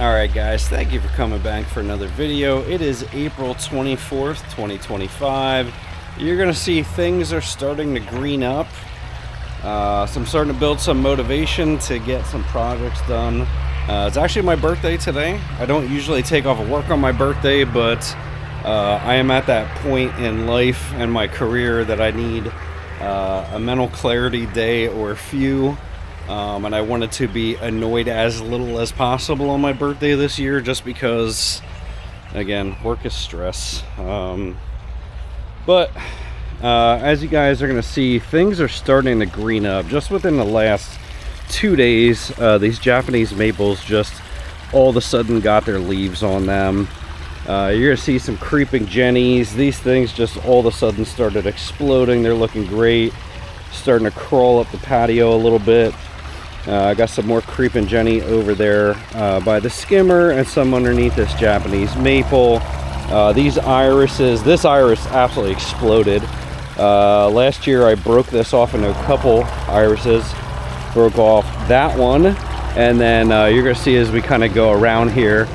Alright guys, thank you for coming back for another video. It is April 24th, 2025. You're going to see things are starting to green up. So I'm starting to build some motivation to get some projects done. It's actually my birthday today. I don't usually take off of work on my birthday, but I am at that point in life and my career that I need a mental clarity day or a few. And I wanted to be annoyed as little as possible on my birthday this year, just because, again, work is stress. But as you guys are going to see, things are starting to green up. Just within the last 2 days, these Japanese maples just all of a sudden got their leaves on them. You're going to see some creeping jennies. These things just all of a sudden started exploding. They're looking great. Starting to crawl up the patio a little bit. I got some more creeping jenny over there by the skimmer, and some underneath this Japanese maple. These irises, this iris absolutely exploded. Last year I broke this off into a couple irises, broke off that one, and then you're going to see as we kind of go around here,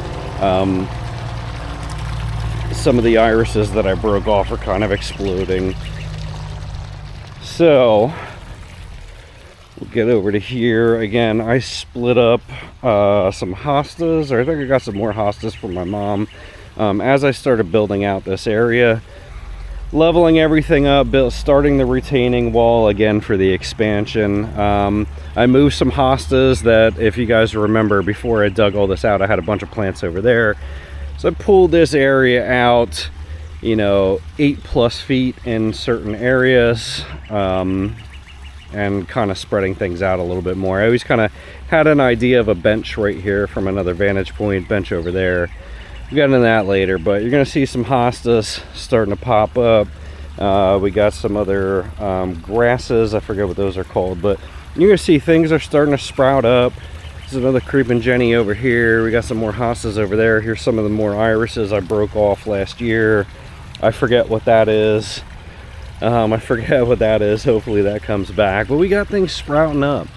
some of the irises that I broke off are kind of exploding. So we'll get over to here. Again, I split up some hostas, or I think I got some more hostas from my mom. As I started building out this area, leveling everything up, starting the retaining wall again for the expansion. I moved some hostas that, if you guys remember, before I dug all this out, I had a bunch of plants over there. So I pulled this area out, you know, 8+ feet in certain areas. And kind of spreading things out a little bit more. I always kind of had an idea of a bench right here from another vantage point, bench over there. We'll get into that later, but you're going to see some hostas starting to pop up. We got some other grasses, I forget what those are called, but you're going to see things are starting to sprout up. There's another creeping jenny over here. We got some more hostas over there. Here's some of the more irises I broke off last year. I forget what that is. I forget what that is. Hopefully that comes back. But we got things sprouting up.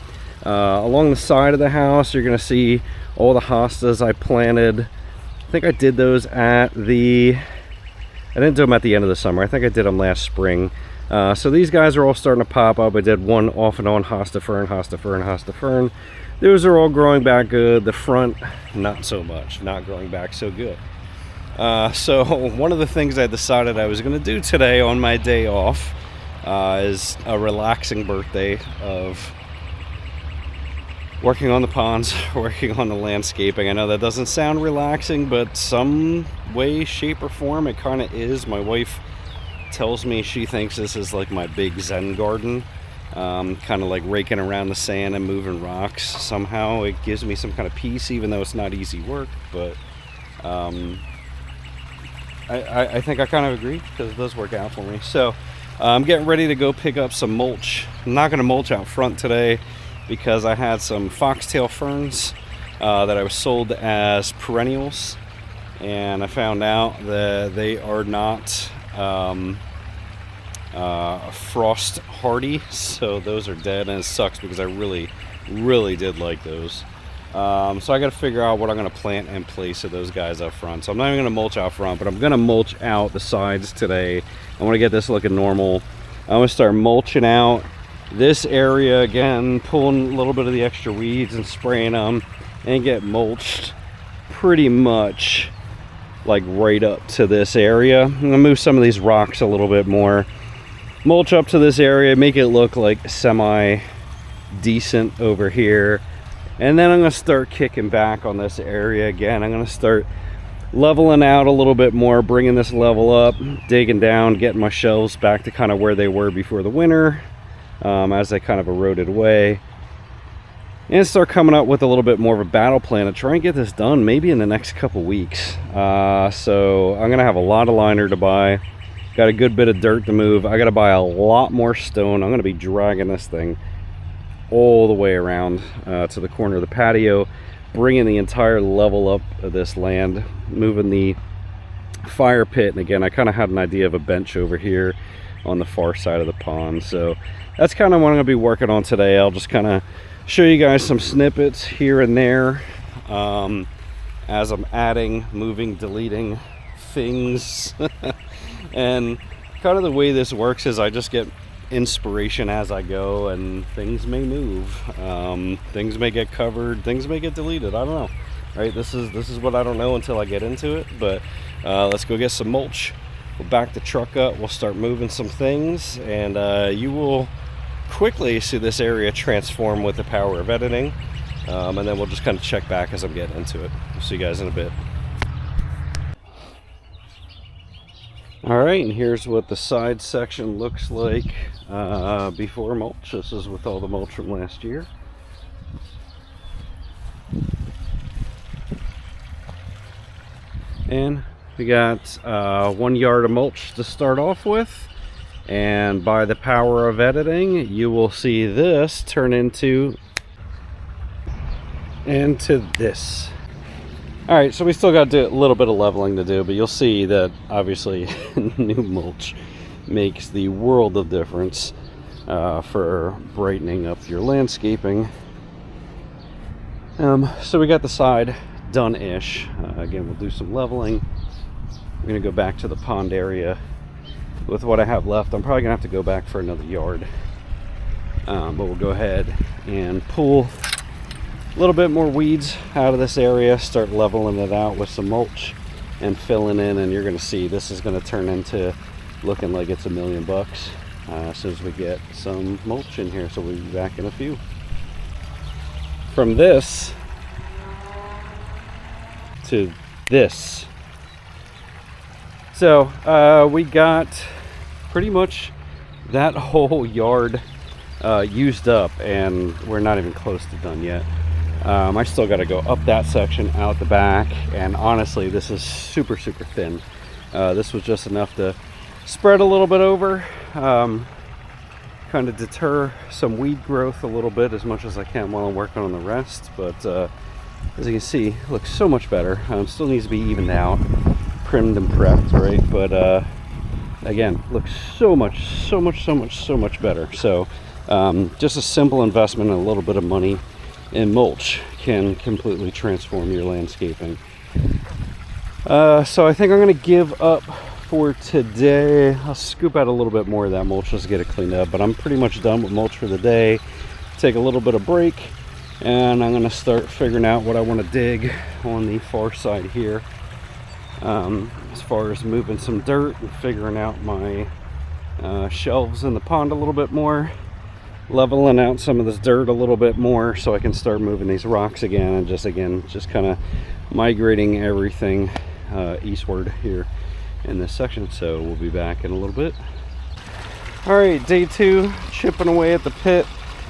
Along the side of the house, you're going to see all the hostas I planted. I think I did those at the... I didn't do them at the end of the summer. I think I did them last spring. So these guys are all starting to pop up. I did one off and on hosta fern, hosta fern, hosta fern. Those are all growing back good. The front, not so much. Not growing back so good. So one of the things I decided I was going to do today on my day off is a relaxing birthday of working on the ponds, working on the landscaping. I know that doesn't sound relaxing, but some way, shape, or form it kind of is. My wife tells me she thinks this is like my big Zen garden, kind of like raking around the sand and moving rocks. Somehow it gives me some kind of peace, even though it's not easy work, but I think I kind of agree, because it does work out for me. So I'm getting ready to go pick up some mulch. I'm not going to mulch out front today because I had some foxtail ferns that I was sold as perennials, and I found out that they are not frost hardy, so those are dead, and it sucks because I really did like those. So I got to figure out what I'm going to plant in place of those guys up front. So I'm not even going to mulch out front, but I'm going to mulch out the sides today. I want to get this looking normal. I'm going to start mulching out this area again, pulling a little bit of the extra weeds and spraying them, and get mulched pretty much like right up to this area. I'm going to move some of these rocks a little bit more, mulch up to this area, make it look like semi decent over here. And then I'm going to start kicking back on this area again. I'm going to start leveling out a little bit more, bringing this level up, digging down, getting my shelves back to kind of where they were before the winter, as they kind of eroded away. And start coming up with a little bit more of a battle plan to try and get this done maybe in the next couple weeks. So I'm going to have a lot of liner to buy. Got a good bit of dirt to move. I got to buy a lot more stone. I'm going to be dragging this thing all the way around to the corner of the patio, bringing the entire level up of this land, moving the fire pit. And again, I kind of had an idea of a bench over here on the far side of the pond. So that's kind of what I'm going to be working on today. I'll just kind of show you guys some snippets here and there. as I'm adding, moving, deleting things. And kind of the way this works is I just get inspiration as I go, and things may move, things may get covered, things may get deleted. I don't know, right? This is what I don't know until I get into it. But let's go get some mulch. We'll back the truck up, we'll start moving some things, and you will quickly see this area transform with the power of editing. And then we'll just kind of check back as I'm getting into it. We'll see you guys in a bit. All right, and here's what the side section looks like before mulch. This is with all the mulch from last year. And we got 1 yard of mulch to start off with. And by the power of editing, you will see this turn into this. All right, so we still got a little bit of leveling to do, but you'll see that obviously new mulch makes the world of difference for brightening up your landscaping. So we got the side done-ish. Again, we'll do some leveling. We're gonna go back to the pond area with what I have left. I'm probably gonna have to go back for another yard, but we'll go ahead and pull a little bit more weeds out of this area, start leveling it out with some mulch and filling in, and you're going to see this is going to turn into looking like it's $1 million as soon as we get some mulch in here. So we'll be back in a few. From this to this, so we got pretty much that whole yard used up, and we're not even close to done yet. I still got to go up that section out the back, and honestly this is super thin. This was just enough to spread a little bit over, kind of deter some weed growth a little bit as much as I can while I'm working on the rest. But as you can see, it looks so much better. Still needs to be evened out, primmed and prepped, right? But again, looks so much better. So just a simple investment and a little bit of money in mulch can completely transform your landscaping. So I think I'm going to give up for today. I'll scoop out a little bit more of that mulch just to get it cleaned up, but I'm pretty much done with mulch for the day. Take a little bit of break, and I'm going to start figuring out what I want to dig on the far side here, as far as moving some dirt and figuring out my shelves in the pond a little bit more, leveling out some of this dirt a little bit more so I can start moving these rocks again, and just kind of migrating everything eastward here in this section. So we'll be back in a little bit. All right, day 2, chipping away at the pit.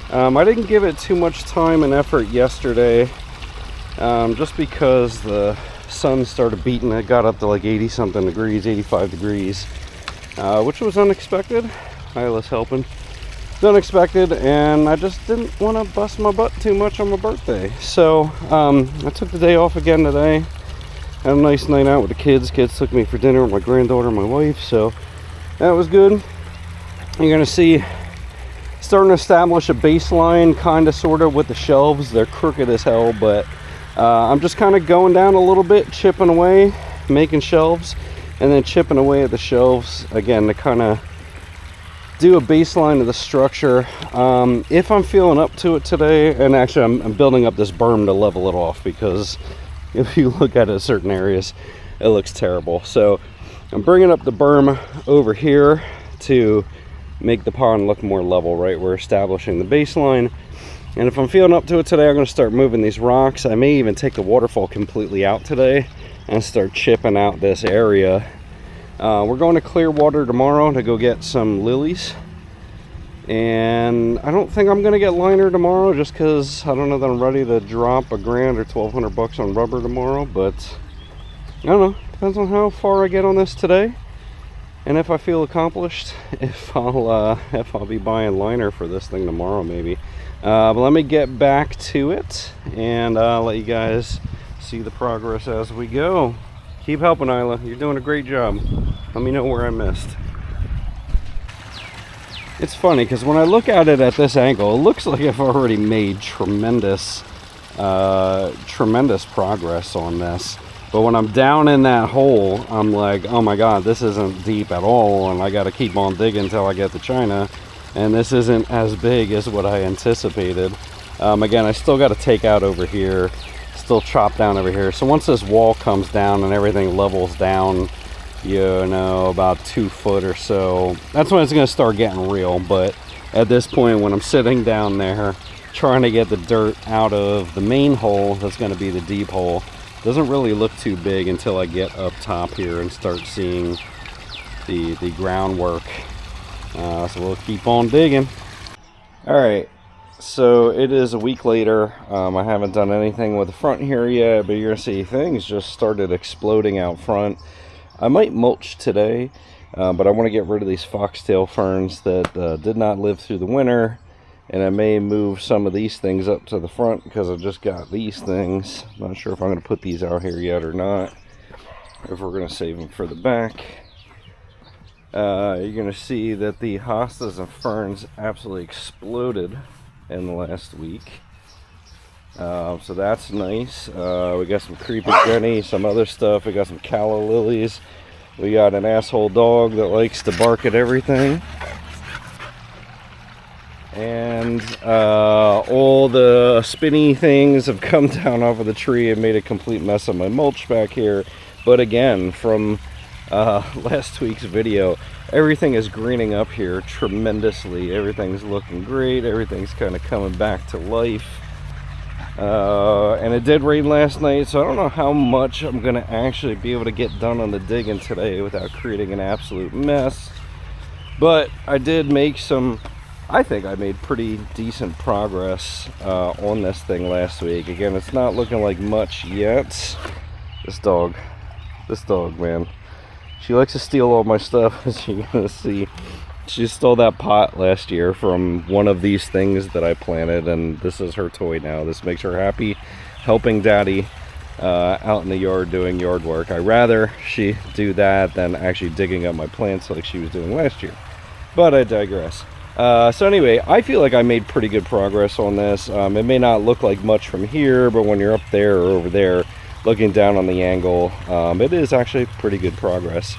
I didn't give it too much time and effort yesterday, just because the sun started beating. It got up to like 80 something degrees, 85 degrees, which was unexpected. Isla's helping. Unexpected, and I just didn't want to bust my butt too much on my birthday. So I took the day off again today. Had a nice night out with the kids. Kids took me for dinner with my granddaughter and my wife, so that was good. You're gonna see starting to establish a baseline, kind of sort of, with the shelves. They're crooked as hell, but I'm just kind of going down a little bit, chipping away, making shelves, and then chipping away at the shelves again to kind of do a baseline of the structure. If I'm feeling up to it today, and actually I'm building up this berm to level it off, because if you look at it in certain areas, it looks terrible. So I'm bringing up the berm over here to make the pond look more level, right? We're establishing the baseline, and if I'm feeling up to it today, I'm going to start moving these rocks. I may even take the waterfall completely out today and start chipping out this area. We're going to Clearwater tomorrow to go get some lilies, and I don't think I'm going to get liner tomorrow, just because I don't know that I'm ready to drop $1,000 or $1,200 on rubber tomorrow. But I don't know, depends on how far I get on this today, and if I feel accomplished, if I'll be buying liner for this thing tomorrow maybe. But let me get back to it, and let you guys see the progress as we go. Keep helping, Isla. You're doing a great job. Let me know where I missed. It's funny because when I look at it at this angle, it looks like I've already made tremendous tremendous progress on this. But when I'm down in that hole, I'm like, oh my god, this isn't deep at all, and I got to keep on digging until I get to China, and this isn't as big as what I anticipated. Again, I still got to take out over here, still chop down over here. So once this wall comes down and everything levels down, you know, about 2 foot or so, that's when it's going to start getting real. But at this point, when I'm sitting down there trying to get the dirt out of the main hole, that's going to be the deep hole, doesn't really look too big until I get up top here and start seeing the groundwork. So we'll keep on digging. All right, so it is a week later. I haven't done anything with the front here yet, but you're gonna see things just started exploding out front. I might mulch today, but I want to get rid of these foxtail ferns that did not live through the winter. And I may move some of these things up to the front because I just got these things. Not sure if I'm going to put these out here yet or not, or if we're going to save them for the back. You're going to see that the hostas and ferns absolutely exploded in the last week. So that's nice. We got some creepy Jenny, some other stuff. We got some calla lilies. We got an asshole dog that likes to bark at everything. And all the spinny things have come down off of the tree and made a complete mess of my mulch back here. But again, from last week's video, everything is greening up here tremendously. Everything's looking great. Everything's kind of coming back to life. And it did rain last night, so I don't know how much I'm going to actually be able to get done on the digging today without creating an absolute mess. But I did make some... I think I made pretty decent progress on this thing last week. Again, it's not looking like much yet. This dog, man. She likes to steal all my stuff, as you're gonna see. She stole that pot last year from one of these things that I planted, and this is her toy now. This makes her happy, helping Daddy out in the yard doing yard work. I'd rather she do that than actually digging up my plants like she was doing last year. But I digress. So anyway, I feel like I made pretty good progress on this. It may not look like much from here, but when you're up there or over there, looking down on the angle, it is actually pretty good progress.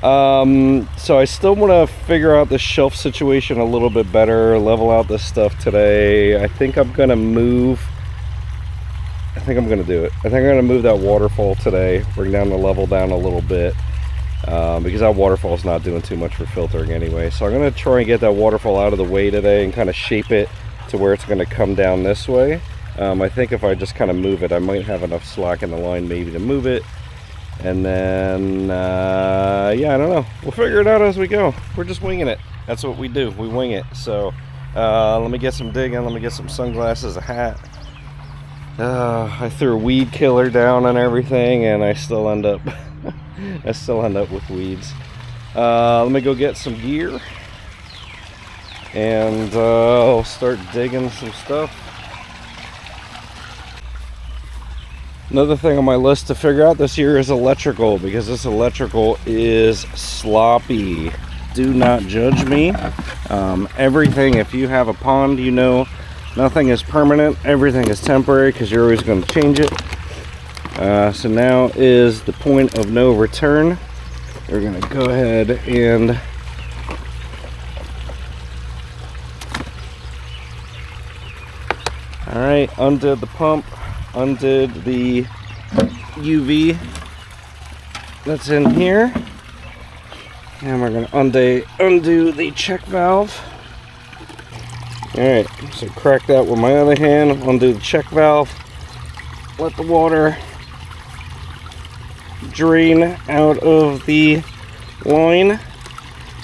So I still want to figure out the shelf situation a little bit better, level out this stuff today. I think I'm going to move... I think I'm going to do it. I think I'm going to move that waterfall today, bring down the level down a little bit. Because that waterfall is not doing too much for filtering anyway. So I'm going to try and get that waterfall out of the way today and kind of shape it to where it's going to come down this way. I think if I just kind of move it, I might have enough slack in the line maybe to move it. And then, yeah, I don't know. We'll figure it out as we go. We're just winging it. That's what we do. We wing it. So let me get some digging. Let me get some sunglasses, a hat. I threw a weed killer down and everything, and I still end up... I still end up with weeds. Let me go get some gear and I'll start digging some stuff. Another thing on my list to figure out this year is electrical, because this electrical is sloppy. Do not judge me. Everything, if you have a pond, you know nothing is permanent. Everything is temporary because you're always going to change it. So now is the point of no return. We're going to go ahead and alright, undid the pump, undid the UV that's in here, and we're going to undo the check valve. Alright, so crack that with my other hand, undo the check valve, let the water drain out of the line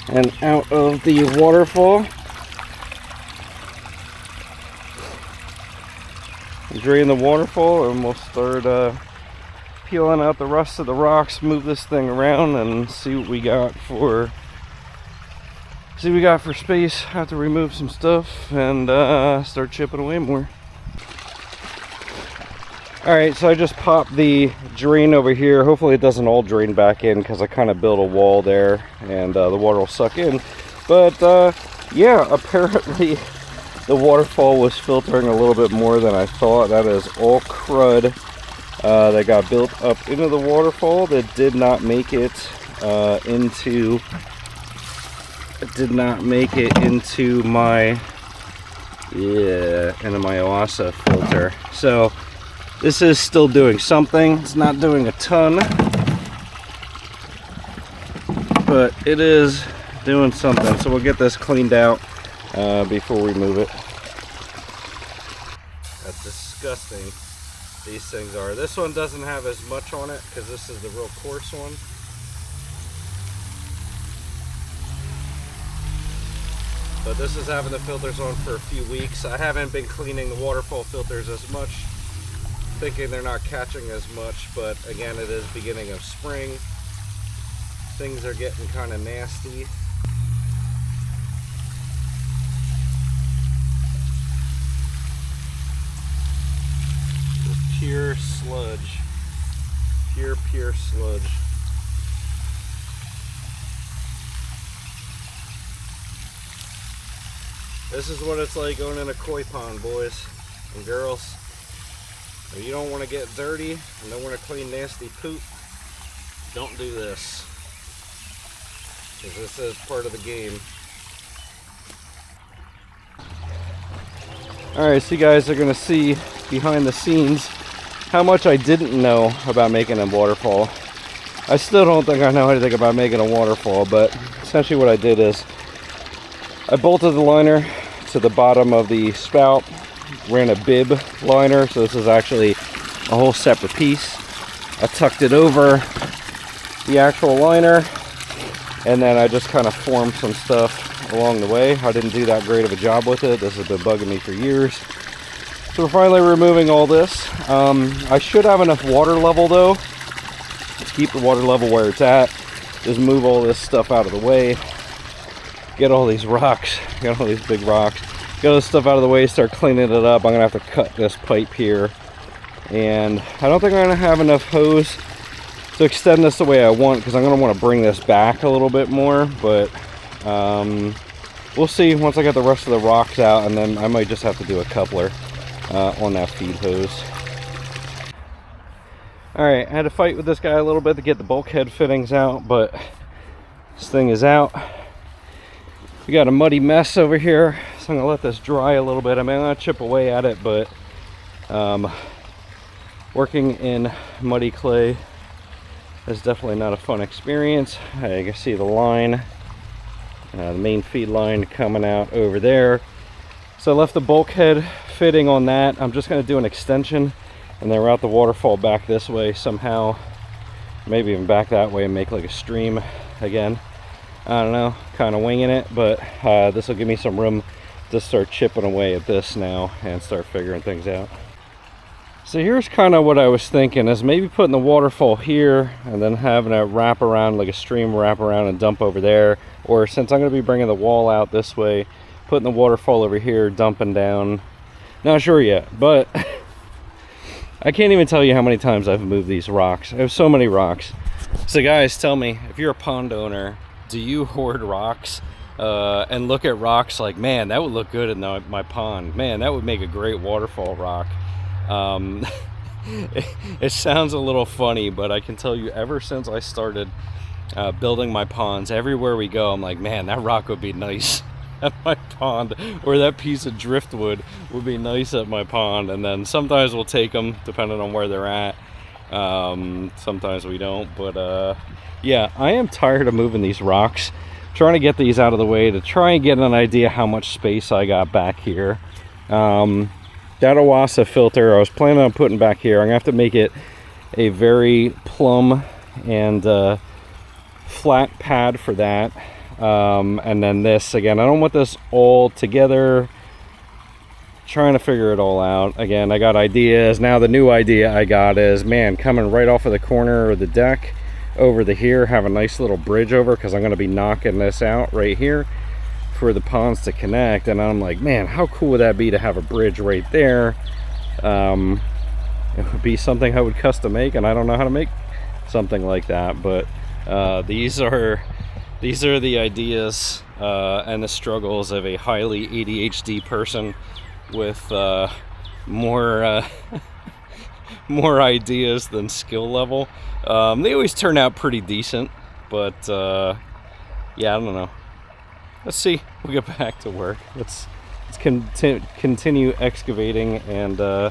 and out of the waterfall. Drain the waterfall and we'll start peeling out the rest of the rocks, move this thing around and see what we got for space. Have to remove some stuff and start chipping away more. Alright, so I just popped the drain over here. Hopefully it doesn't all drain back in because I kind of built a wall there and the water will suck in. But yeah, apparently The waterfall was filtering a little bit more than I thought. That is all crud that got built up into the waterfall that did not make it into my OASA filter. So this is still doing something. It's not doing a ton, but it is doing something. So we'll get this cleaned out before we move it. That's disgusting. These things are. This one doesn't have as much on it because this is the real coarse one. But this is having the filters on for a few weeks. I haven't been cleaning the waterfall filters as much, thinking they're not catching as much, but again, it is beginning of spring. Things are getting kind of nasty. Just pure sludge. Pure sludge. This is what it's like going in a koi pond, boys and girls. If you don't want to get dirty and don't want to clean nasty poop, don't do this. Because this is part of the game. Alright, so you guys are going to see behind the scenes how much I didn't know about making a waterfall. I still don't think I know anything about making a waterfall, but essentially what I did is I bolted the liner to the bottom of the spout, ran a bib liner, so this is actually a whole separate piece. I tucked it over the actual liner, and then I just kind of formed some stuff along the way. I didn't do that great of a job with it. This has been bugging me for years. So we're finally removing all this. I should have enough water level though to keep the water level where it's at. Just move all this stuff out of the way. Get all these rocks, get all these big rocks, get all this stuff out of the way, start cleaning it up. I'm gonna have to cut this pipe here, and I don't think I'm gonna have enough hose to extend this the way I want, because I'm gonna want to bring this back a little bit more, but we'll see once I get the rest of the rocks out, and then I might just have to do a coupler on that feed hose. Alright, I had to fight with this guy a little bit to get the bulkhead fittings out, but this thing is out. We got a muddy mess over here, so I'm gonna let this dry a little bit. I mean, I'm gonna chip away at it, but working in muddy clay is definitely not a fun experience. You can see the line, the main feed line coming out over there. So I left the bulkhead fitting on that. I'm just gonna do an extension and then route the waterfall back this way somehow, maybe even back that way and make like a stream again. I don't know, kind of winging it, but this will give me some room to start chipping away at this now and start figuring things out. So here's kind of what I was thinking, is maybe putting the waterfall here and then having it wrap around like a stream, wrap around and dump over there. Or since I'm going to be bringing the wall out this way, putting the waterfall over here, dumping down. Not sure yet, but I can't even tell you how many times I've moved these rocks. I have so many rocks. So guys, tell me, if you're a pond owner, do you hoard rocks and look at rocks like, man, that would look good in my pond, man, that would make a great waterfall rock? It sounds a little funny, but I can tell you, ever since I started building my ponds, everywhere we go, I'm like, man, that rock would be nice at my pond, or that piece of driftwood would be nice at my pond. And then sometimes we'll take them depending on where they're at. Sometimes we don't, but yeah, I am tired of moving these rocks, trying to get these out of the way to try and get an idea how much space I got back here. That OASA filter I was planning on putting back here, I'm gonna have to make it a very plumb and flat pad for that. And then this, again, I don't want this all together. Trying to figure it all out. Again, I got ideas. Now the new idea I got is, man, coming right off of the corner of the deck over the here, have a nice little bridge over, because I'm going to be knocking this out right here for the ponds to connect. And I'm like, man, how cool would that be to have a bridge right there? It would be something I would custom make, and I don't know how to make something like that. But these are these are the ideas and the struggles of a highly ADHD person with more more ideas than skill level. They always turn out pretty decent, but yeah, I don't know. Let's see. We'll get back to work. Let's continue excavating and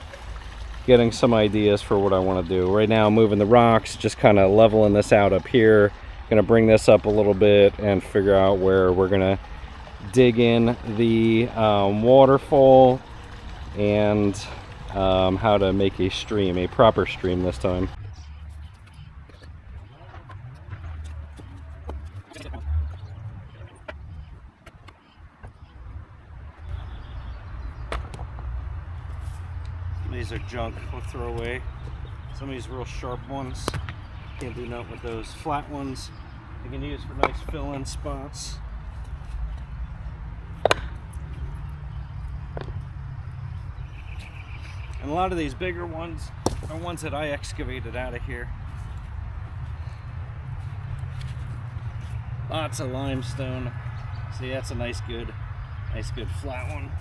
getting some ideas for what I want to do. Right now I'm moving the rocks, just kind of leveling this out up here. Gonna bring this up a little bit and figure out where we're gonna dig in the waterfall and how to make a stream, a proper stream this time. These are junk, we'll throw away. Some of these real sharp ones, can't do nothing with those. Flat ones, you can use for nice fill-in spots. And a lot of these bigger ones are ones that I excavated out of here. Lots of limestone. See, that's a nice good flat one.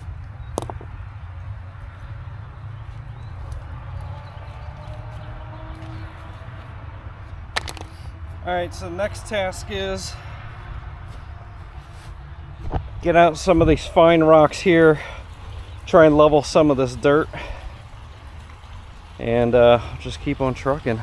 Alright, so the next task is get out some of these fine rocks here, try and level some of this dirt, and just keep on trucking.